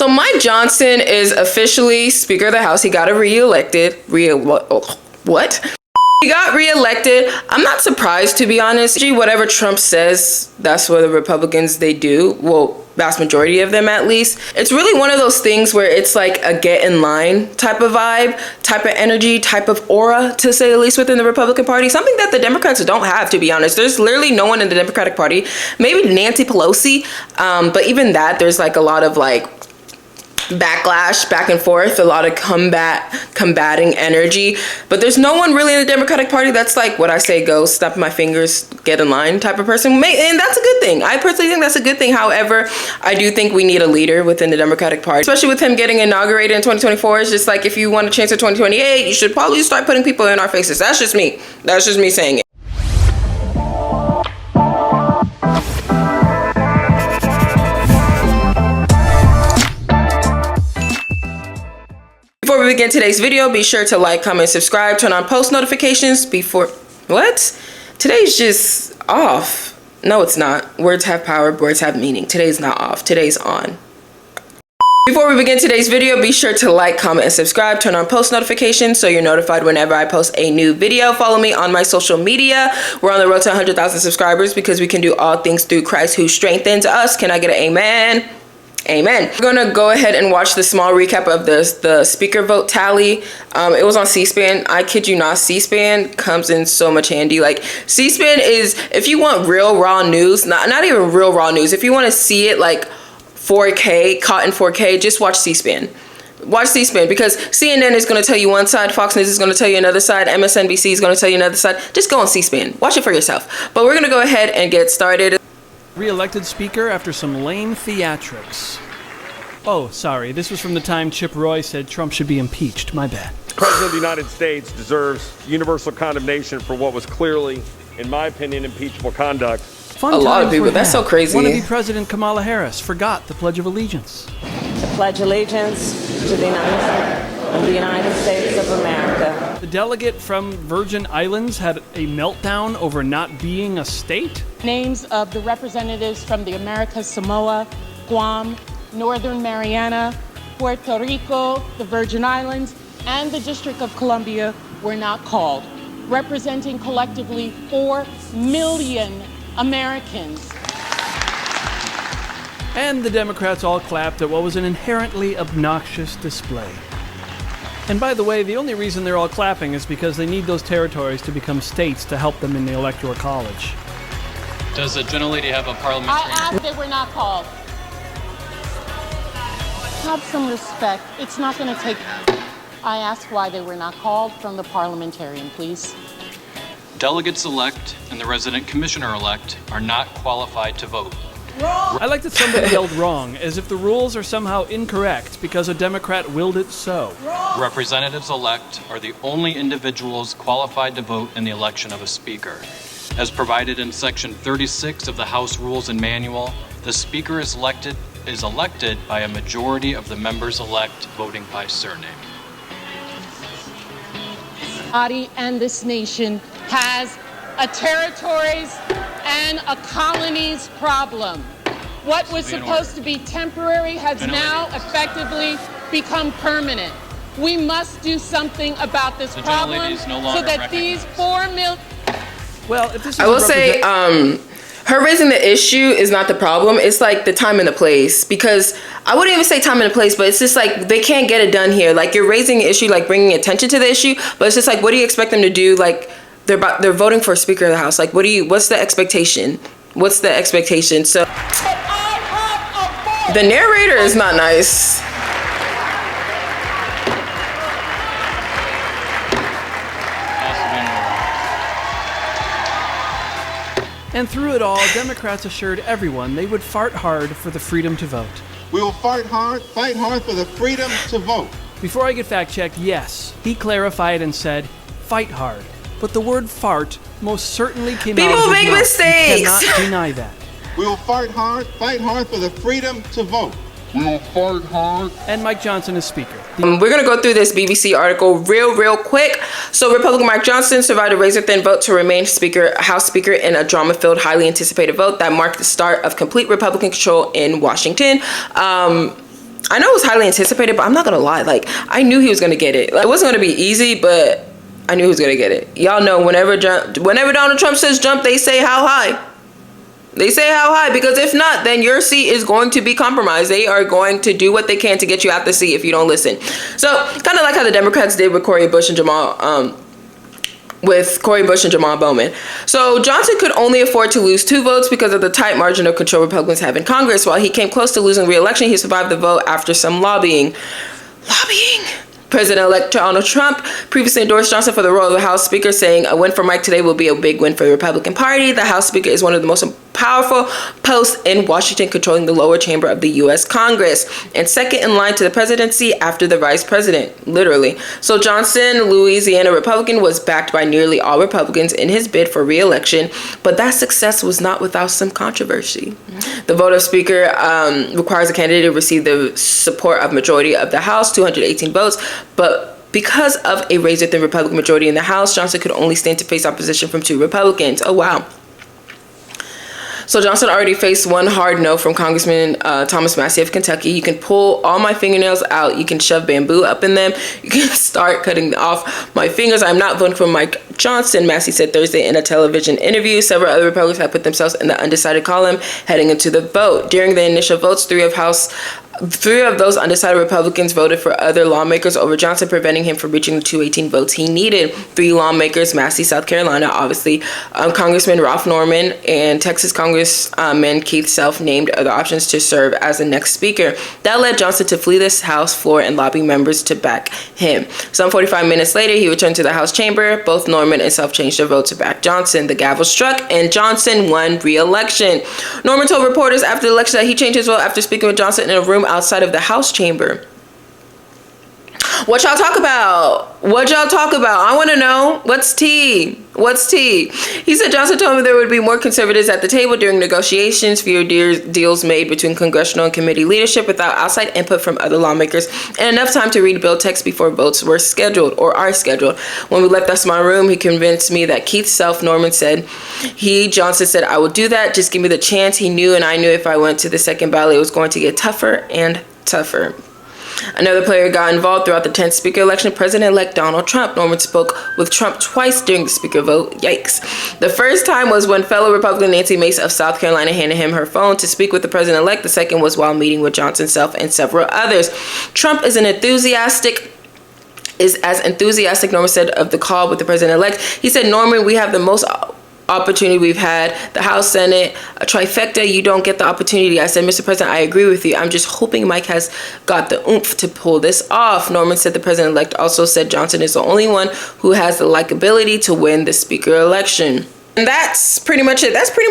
So Mike Johnson is officially Speaker of the House. He got reelected. What? He got reelected. I'm not surprised, to be honest. Whatever Trump says, that's what the Republicans, they do. Well, vast majority of them at least. It's really one of those things where it's like a get in line type of vibe, type of energy, type of aura, to say the least, within the Republican Party. Something that the Democrats don't have, to be honest. There's literally no one in the Democratic Party. Maybe Nancy Pelosi. But even that, there's like a lot of like backlash back and forth, a lot of combating energy, but there's no one really in the Democratic Party that's like what I say goes, snap my fingers, get in line type of person, and that's a good thing. I personally think that's a good thing. However, I do think we need a leader within the Democratic Party, especially with him getting inaugurated in 2024. It's just like, if you want to change to 2028, you should probably start putting people in our faces. That's just me saying it. Before we begin today's video, be sure to like, comment, subscribe, turn on post notifications Today's just off. No, it's not. Words have power, words have meaning. Today's not off, today's on. Before we begin today's video, be sure to like, comment, and subscribe, turn on post notifications so you're notified whenever I post a new video. Follow me on my social media. We're on the road to 100,000 subscribers because we can do all things through Christ who strengthens us. Can I get an amen? Amen. We're gonna go ahead and watch the small recap of the speaker vote tally. It was on C-SPAN. I kid you not, C-SPAN comes in so much handy. Like, C-SPAN is, if you want real raw news, not even real raw news, if you want to see it like 4K, caught in 4K, just watch C-SPAN. Watch C-SPAN, because CNN is going to tell you one side, Fox News is going to tell you another side, MSNBC is going to tell you another side. Just go on C-SPAN. Watch it for yourself. But we're going to go ahead and get started. Re-elected Speaker after some lame theatrics. Oh, sorry, this was from the time Chip Roy said Trump should be impeached. My bad. The President of the United States deserves universal condemnation for what was clearly, in my opinion, impeachable conduct. Fun a lot of people, that's so crazy. Wannabe President Kamala Harris forgot the Pledge of Allegiance. I pledge allegiance to the United States of America. The delegate from Virgin Islands had a meltdown over not being a state. Names of the representatives from the Americas, Samoa, Guam, Northern Mariana, Puerto Rico, the Virgin Islands, and the District of Columbia were not called, representing collectively 4 million Americans. And the Democrats all clapped at what was an inherently obnoxious display. And by the way, the only reason they're all clapping is because they need those territories to become states to help them in the Electoral College. Does the gentlelady have a parliamentary... I asked they were not called. Have some respect. It's not going to take... I asked why they were not called from the parliamentarian, please. Delegates-elect and the resident commissioner-elect are not qualified to vote. Wrong. I like that somebody yelled wrong, as if the rules are somehow incorrect because a Democrat willed it so. Wrong. Representatives-elect are the only individuals qualified to vote in the election of a speaker. As provided in Section 36 of the House Rules and Manual, the speaker is elected by a majority of the members-elect voting by surname. Body and this nation has a territories and a colonies problem. What was supposed to be temporary has now effectively become permanent. We must do something about this problem so that these 4 million... Well, if this is I will say, her raising the issue is not the problem. It's like the time and the place, because I wouldn't even say time and the place, but it's just like they can't get it done here. Like, you're raising an issue, like bringing attention to the issue, but it's just like, what do you expect them to do? Like, they're voting for a Speaker of the House. Like, what's the expectation? What's the expectation? So the narrator is not nice. And through it all, Democrats assured everyone they would fight hard for the freedom to vote. We will fight hard for the freedom to vote. Before I get fact-checked, yes, he clarified and said, fight hard. But the word fart most certainly came out of his mouth. People make mistakes! You cannot deny that. We will fight hard for the freedom to vote. We will fight hard. And Mike Johnson is Speaker. We're going to go through this BBC article real quick. So Republican Mike Johnson survived a razor-thin vote to remain House Speaker in a drama-filled, highly anticipated vote that marked the start of complete Republican control in Washington. I know it was highly anticipated, but I'm not gonna lie, like, I knew he was gonna get it. Like, it wasn't gonna be easy, but I knew he was gonna get it. Y'all know whenever Donald Trump says jump, they say how high. They say how high, because if not, then your seat is going to be compromised. They are going to do what they can to get you out the seat if you don't listen. So kind of like how the Democrats did with Cori Bush and Jamal Bowman. So Johnson could only afford to lose 2 votes because of the tight margin of control Republicans have in Congress. While he came close to losing re-election, he survived the vote after some lobbying. President-elect Donald Trump previously endorsed Johnson for the role of the House Speaker, saying a win for Mike today will be a big win for the Republican Party. The House Speaker is one of the most powerful posts in Washington, controlling the lower chamber of the U.S. Congress, and second in line to the presidency after the vice president, literally. So Johnson, Louisiana Republican, was backed by nearly all Republicans in his bid for re-election, but that success was not without some controversy. The vote of Speaker requires a candidate to receive the support of majority of the House, 218 votes, but because of a razor-thin Republican majority in the House, Johnson could only stand to face opposition from 2 Republicans. Oh, wow. So Johnson already faced one hard no from Congressman Thomas Massie of Kentucky. You can pull all my fingernails out. You can shove bamboo up in them. You can start cutting off my fingers. I'm not voting for Mike Johnson, Massie said Thursday in a television interview. Several other Republicans have put themselves in the undecided column heading into the vote. During the initial votes, 3 of those undecided Republicans voted for other lawmakers over Johnson, preventing him from reaching the 218 votes he needed. 3 lawmakers, Massie, South Carolina, obviously, Congressman Ralph Norman, and Texas Congressman Keith Self named other options to serve as the next speaker. That led Johnson to flee this House floor and lobby members to back him. Some 45 minutes later, he returned to the House chamber. Both Norman and Self changed their vote to back Johnson. The gavel struck, and Johnson won re-election. Norman told reporters after the election that he changed his vote after speaking with Johnson in a room outside of the House chamber. What y'all talk about? I want to know. What's tea? He said Johnson told me there would be more conservatives at the table during negotiations, fewer deals made between congressional and committee leadership without outside input from other lawmakers, and enough time to read bill text before votes were scheduled or are scheduled. When we left that small room, he convinced me that Keith Self, Norman said, Johnson said, I will do that. Just give me the chance. He knew, and I knew if I went to the second ballot, it was going to get tougher and tougher. Another player got involved throughout the 10th Speaker election, President-elect Donald Trump. Norman spoke with Trump twice during the Speaker vote. Yikes. The first time was when fellow Republican Nancy Mace of South Carolina handed him her phone to speak with the President-elect. The second was while meeting with Johnson, Self, and several others. Trump is as enthusiastic, Norman said, of the call with the President-elect. He said, Norman, we have the most opportunity we've had, the House, Senate, a trifecta. You don't get the opportunity. I said, Mr. President, I agree with you. I'm just hoping Mike has got the oomph to pull this off. Norman said the President-elect also said Johnson is the only one who has the likability to win the Speaker election. And that's pretty much it. That's pretty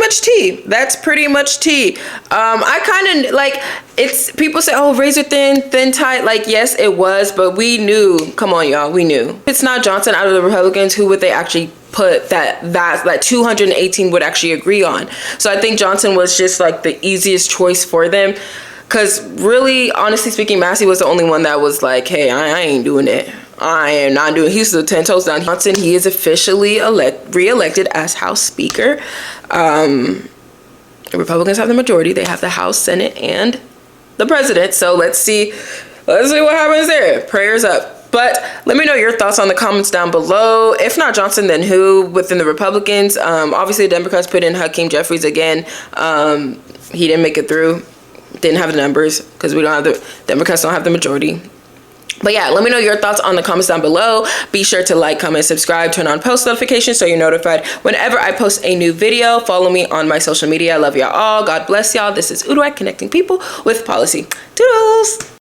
much tea. I kind of like, it's, people say, oh, razor thin, tight. Like, yes, it was, but we knew. Come on, y'all, we knew. If it's not Johnson out of the Republicans, who would they actually put that 218 would actually agree on? So I think Johnson was just like the easiest choice for them. Because really, honestly speaking, Massie was the only one that was like, hey, I ain't doing it. I am not doing it. He's the 10 toes down. Johnson, he is officially re-elected as House Speaker. The Republicans have the majority. They have the House, Senate, and the President. So let's see what happens there. Prayers up. But let me know your thoughts on the comments down below. If not Johnson, then who within the Republicans? Obviously, the Democrats put in Hakeem Jeffries again. He didn't make it through. Didn't have the numbers because Democrats don't have the majority. But yeah, let me know your thoughts on the comments down below. Be sure to like, comment, subscribe, turn on post notifications so you're notified whenever I post a new video. Follow me on my social media. I love y'all all. God bless y'all. This is Uduak, connecting people with policy. Toodles!